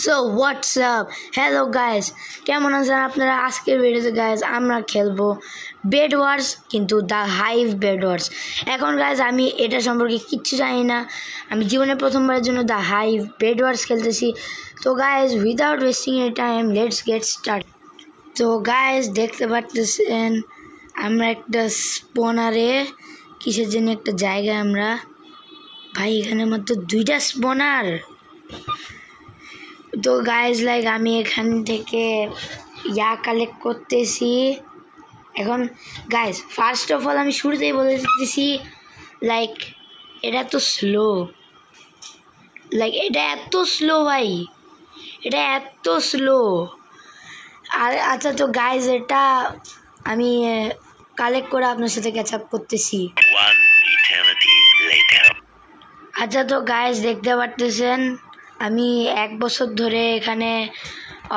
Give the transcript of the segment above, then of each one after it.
So what's up, hello guys, কেমন আছেন আপনারা? আজকের ভিডিওতে গাইস আমরা খেলবো বেড ওয়ার্স, কিন্তু দ্য হাইভ বেড ওয়ার্স। এখন গাইস আমি এটা সম্পর্কে কিচ্ছু জানি না, আমি জীবনে প্রথমবারের জন্য দ্য হাইভ বেড ওয়ার্স খেলতেছি। তো guys without wasting A time let's get start. তো গাইস দেখতে পাচ্ছেন আমরা একটা স্পনারে কিসের জন্য একটা জায়গায় আমরা, ভাই এখানে মাত্র 2টা স্পনার। তো গাইজ আমি এখান থেকে কালেক্ট করতেছি। এখন গাইজ ফার্স্ট অফ অল আমি শুরুতেই বলে দিতেছি, এটা তো স্লো, এটা এত স্লো ভাই, এটা এত স্লো। আর আচ্ছা তো গাইজ এটা আমি কালেক্ট করে আপনার সাথে ক্যাচ আপ করতেছি। আচ্ছা তো গাইজ দেখতে পারতেছেন আমি 1 বছর ধরে এখানে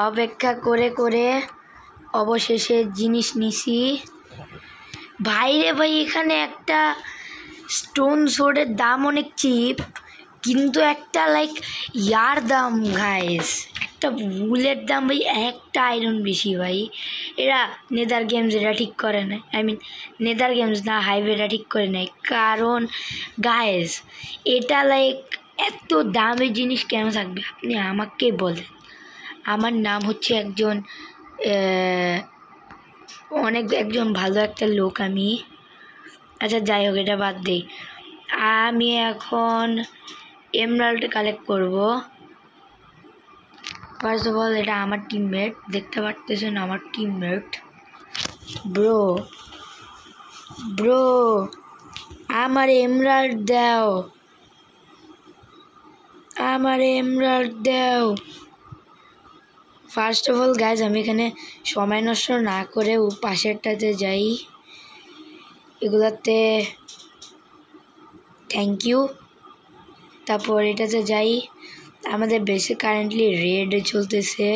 অপেক্ষা করে করে অবশেষে জিনিস নিছি। ভাই এখানে একটা স্টোন সোর্ডের দাম অনেক চিপ, কিন্তু একটা ইয়ার দাম গাইস, একটা বুলের দাম ভাই, একটা আয়রন বেশি ভাই। এরা নেদার গেমস এটা ঠিক করে না, নেদার গেমস না, হাইভ এটা ঠিক করে নেয়। কারণ গাইস এটা এত দামের জিনিস কেন থাকবে আপনি আমাকে বলেন। আমার নাম হচ্ছে একজন ভালো একটা লোক আমি। আচ্ছা যাই হোক, এটা বাদ দিই। আমি এখন এমরাল্ড কালেক্ট করব। ফার্স্ট অফ অল এটা আমার টিমমেট, দেখতে পারতেছেন আমার টিমমেট। ব্রো আমার এমরাল্ড দাও, ফার্স্ট অফ অল গাইজ আমি এখানে সময় নষ্ট না করে পাশেরটাতে যাই, এগুলাতে থ্যাংক ইউ। তারপর এটাতে যাই, আমাদের বেসে কারেন্টলি রেড চলতেছে।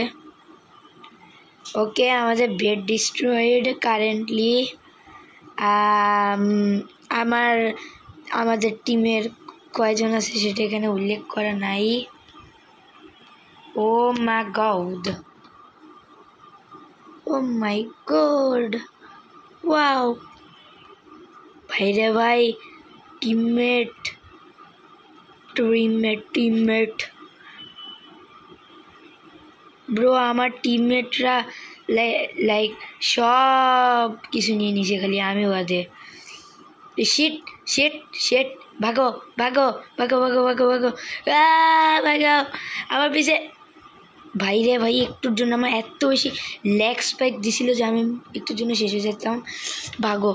ওকে, আমাদের বেড ডিস্ট্রয়েড কারেন্টলি। আমাদের টিমের কয়জন আছে সেটা এখানে উল্লেখ করা নাই। ও মাই গড, ওয়াও ভাই টিমমেট ব্রো, আমার টিমমেটরা সব কিছু নিয়ে নিছে, খালি আমি ওদের শিট ভাগো আমার পিছে। ভাই একটুর জন্য আমার এত বেশি ল্যাগ স্পাইক দিছিল যে আমি একটুর জন্য শেষ হয়ে যেতাম। ভাগো,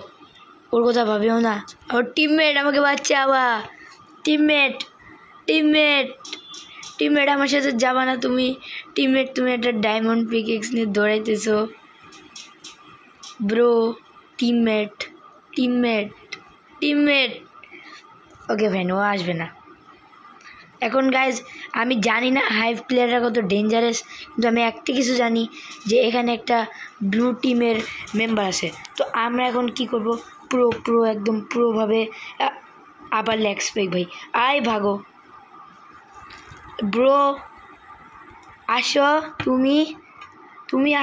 ওর কথা ভাবিও না। আমার টিমমেট আমাকে বাঁচাবা, টিমমেট আমার সাথে যাবা না তুমি। টিমমেট তুমি একটা ডায়মন্ড পিকেক্স নিয়ে দৌড়াইতেছো ব্রো। টিমমেট ওকে ফ্যান, ও আসবে না এখন। গাইজ আমি জানি না হাইভ প্লেয়াররা কত ডেঞ্জারাস, কিন্তু আমি একটা কিছু জানি যে এখানে একটা ব্লু টিমের মেম্বার আছে। তো আমরা এখন কি করব, একদম ভাবে আবার ল্যাগ স্পাইক ভাই, আয় ভাগো ব্রো, আসো তুমি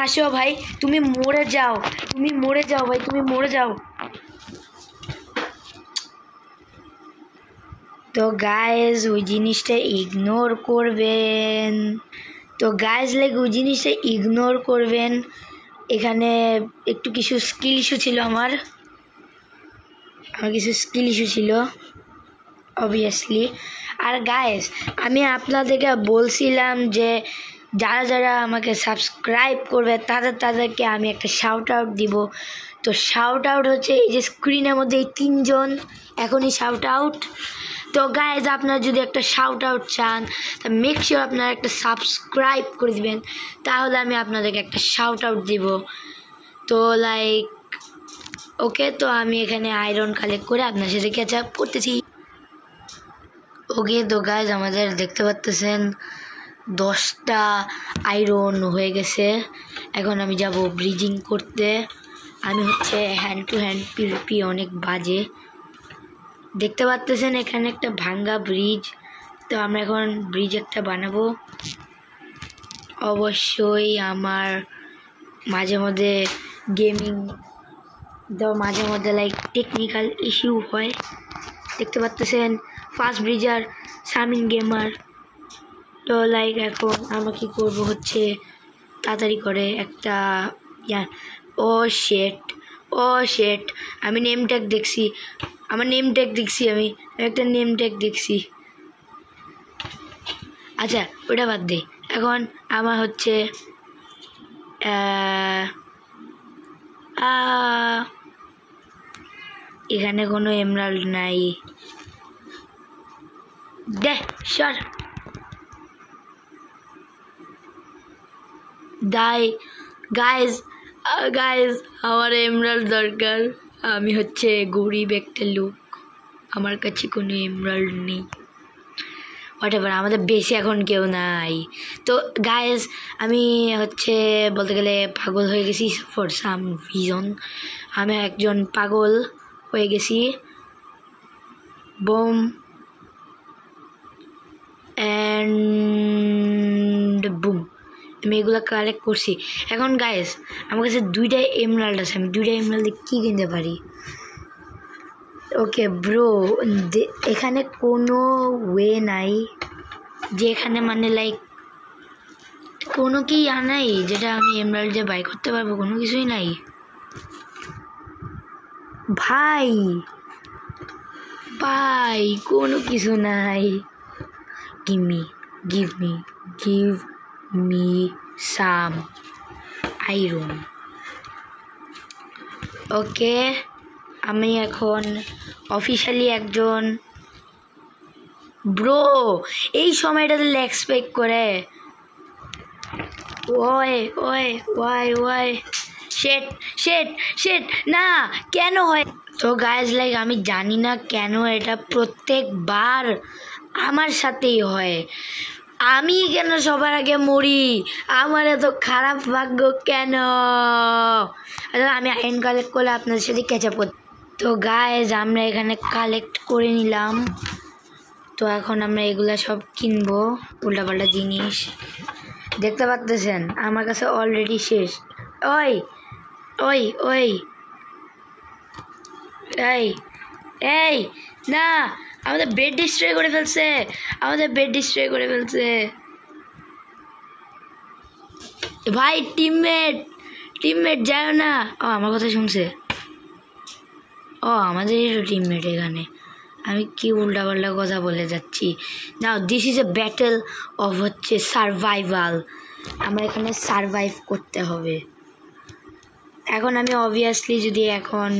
আসো ভাই, তুমি মরে যাও ভাই, তুমি মরে যাও। তো গাইজ ওই জিনিসটা ইগনোর করবেন। এখানে একটু কিছু স্কিল ইস্যু ছিল, আমার কিছু স্কিল ইস্যু ছিল অবভিয়াসলি। আর গাইজ আমি আপনাদেরকে বলছিলাম যে যারা আমাকে সাবস্ক্রাইব করবে তাদেরকে আমি একটা শাউট আউট দিব। তো শাউট আউট হচ্ছে এই যে স্ক্রিনের মধ্যে এই 3 জন, এখনই শাউট আউট। তো গাইজ আপনারা যদি একটা শাউট আউট চান তা মেক শিওর আপনারা একটা সাবস্ক্রাইব করে দিবেন, তাহলে আমি আপনাদেরকে একটা শাউট আউট দিব। তো ওকে, তো আমি এখানে আয়রন কালেক্ট করে আপনার সাথে ক্যাচ আপ করতেছি। ওকে তো গাইজ আমাদের দেখতে পাচ্ছেন 10টা আয়রন হয়ে গেছে। এখন আমি যাব ব্রিজিং করতে। আমি হচ্ছে হ্যান্ড টু হ্যান্ড পিভিপি অনেক বাজে। দেখতে পাচ্ছেন এখানে একটা ভাঙ্গা ব্রিজ, তো আমরা এখন ব্রিজ একটা বানাবো। অবশ্যই আমার মাঝে মধ্যে গেমিং মাঝে মধ্যে লাইক টেকনিক্যাল ইস্যু হয়। দেখতে পাচ্ছেন ফাস্ট ব্রিজার সামিন গেমার। তো লাইক এখন আমরা কী করবো হচ্ছে তাড়াতাড়ি করে একটা ও শেট আমি নেম ট্যাগ দেখছি, আমি একটা নেম ট্যাগ দেখছি। আচ্ছা ওটা বাদ দে, এখন আমার হচ্ছে এখানে কোনো এমরাল্ড নাই, দে সর গাইজ আমার এমরাল্ড দরকার। আমি হচ্ছে গরিব একটা লোক, আমার কাছে কোনো এমরাল্ড নেই। হোয়াটএভার, আমাদের বেশি এখন কেউ নাই। তো গাইজ আমি হচ্ছে বলতে গেলে পাগল হয়ে গেছি ফর সাম রিজন। আমি একজন পাগল হয়ে গেছি। বুম অ্যান্ড বুম, আমি এগুলো কালেক্ট করছি। এখন গাইজ আমার কাছে 2টা এমরাল্ড আছে, আমি 2টা এমরাল্ড কী কিনতে পারি? ওকে ব্রো, এখানে কোনো ওয়ে নাই যে এখানে মানে লাইক কোনো কি নাই যেটা আমি এমরাল্ড যে বাই করতে পারবো? কোনো কিছুই নাই ভাই, কোনো কিছু নাই। give me some iron. ওকে, আমি এখন অফিশিয়ালি একজন ব্রো। এই সময়টাতে এক্সপেক্ট করে ওই শেট না কেন হয়? তো গাইজ লাইক আমি জানি না কেন এটা প্রত্যেকবার আমার সাথেই হয়। আমি কেন সবার আগে মরি? আমার এত খারাপ ভাগ্য কেন? আমি আইন কালেক্ট করলে আপনাদের সাথে ক্যাচআপ করতে। তো গাইজ আমরা এখানে কালেক্ট করে নিলাম। তো এখন আমরা এগুলা সব কিনবো, উল্টাপাল্টা জিনিস। দেখতে পাচ্ছেন আমার কাছে অলরেডি শেষ। এই না, আমাদের বেড ডিস্ট্রয় করে ফেলছে, ভাই। টিমমেট যায় না। আমার কথা শুনছে। আমাদেরই টিমমেট এখানে। আমি কি উল্টাপাল্টা কথা বলে যাচ্ছি। Now this is a battle of হচ্ছে সারভাইভাল। আমরা এখানে সারভাইভ করতে হবে। এখন আমি অবভিয়াসলি যদি এখন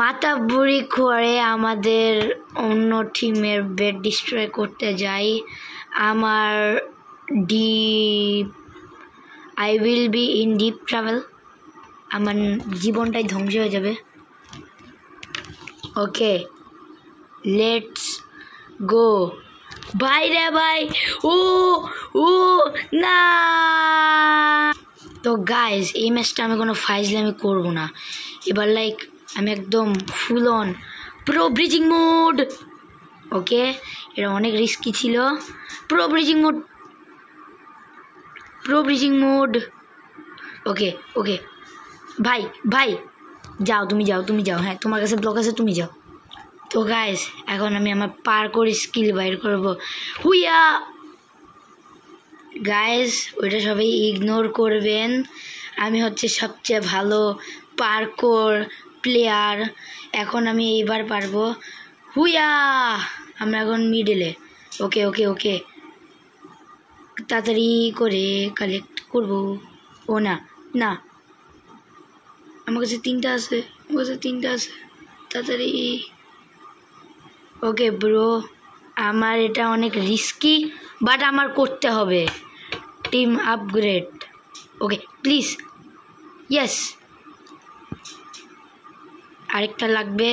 মাথা বুড়ি করে আমাদের অন্য টিমের বেড ডিস্ট্রয় করতে যাই, আমার I will be in deep travel. আমার জীবনটাই ধ্বংস হয়ে যাবে। Okay let's go. ভাই ও না। তো গাইজ এই ম্যাচটা আমি কোনো ফাইজলামি করবো না এবার। লাইক আমি একদম full on pro bridging mode. Okay, এটা অনেক রিস্কি ছিল। Pro bridging mode. ওকে ভাই যাও, তুমি যাও। হ্যাঁ, তোমার কাছে ব্লক আছে, তুমি যাও। তো গাইস এখন আমি আমার পার্কোর স্কিল বাইর করব। হুইয়া গাইস, ওইটা সবাই ইগনোর করবেন। আমি হচ্ছে সবচেয়ে ভালো পার্কোর প্লেয়ার। এখন আমি এইবার পারবো। হুইয়া, আমরা এখন মিডলে। ওকে তাড়াতাড়ি করে কালেক্ট করব। ও না, আমার কাছে 3টা আছে, তাড়াতাড়ি। ওকে ব্রো, আমার এটা অনেক রিস্কি, বাট আমার করতে হবে। Team upgrade. Okay please, yes. আরেকটা লাগবে।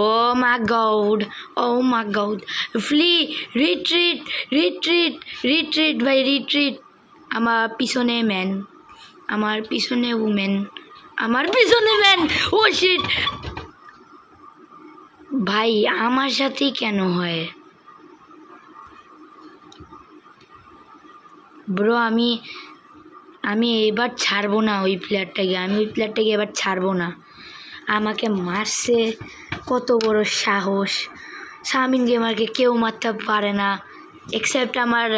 ও মাই গড, ফ্লি, রিট্রিট ভাই, রিট্রিট। আমার পিছনে ম্যান, আমার পিছনে উমেন, আমার পিছনে ম্যান। ও শিট ভাই, আমার সাথেই কেন হয়? ব্রো আমি আমি এবার ছাড়বো না ওই প্লেয়ারটাকে এবার ছাড়বো না। আমাকে মারছে, কত বড় সাহস! শামিন গেমারকে কেউ মারতে পারে না এক্সেপ্ট আমার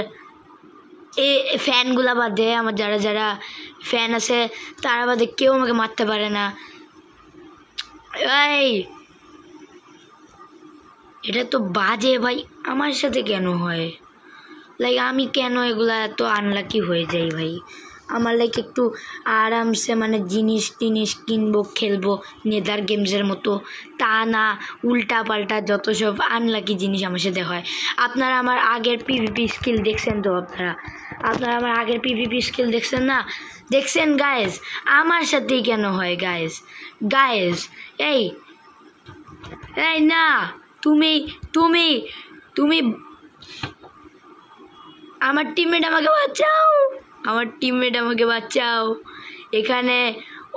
ফ্যানগুলা বাদে, আমার যারা যারা ফ্যান আছে তারা বাদে কেউ আমাকে মারতে পারে না। এই এটা তো বাজে ভাই, আমার সাথে কেন হয়? লাইক আমি কেন এগুলা এত আনলাকি হয়ে যাই ভাই? আমার লাইক একটু আরামসে মানে জিনিস টিনিস কিনবো, খেলবো নেদার গেমসের মতো, তা না উল্টা পাল্টা যত সব আনলাকি জিনিস আমার সাথে হয়। আপনারা আমার আগের পিভিপি স্কিল দেখছেন তো? আপনারা আমার আগের পিভিপি স্কিল দেখছেন না? দেখছেন গাইজ? আমার সাথেই কেন হয় গাইজ? এই এই না, তুমি তুমি তুমি আমার টিমমেট আমাকে বাঁচাও, এখানে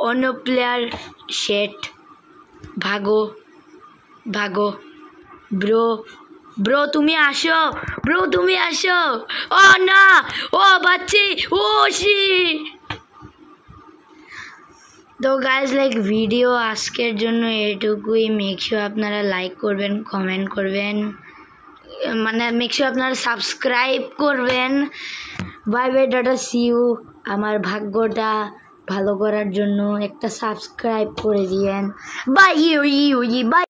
অন্য প্লেয়ার শেট, ভাগো ব্রো তুমি আসো, ও না, ও বাচ্চি, ও শি। তো গাইজ লাইক ভিডিও আজকের জন্য এটুকুই। মেক শিওর আপনারা লাইক করবেন, কমেন্ট করবেন, মানে মেক শিওর আপনারা সাবস্ক্রাইব করবেন। Bye bye, tata, see you. আমার ভাগ্যটা ভালো করার জন্য একটা সাবস্ক্রাইব করে দিয়েন। Bye by.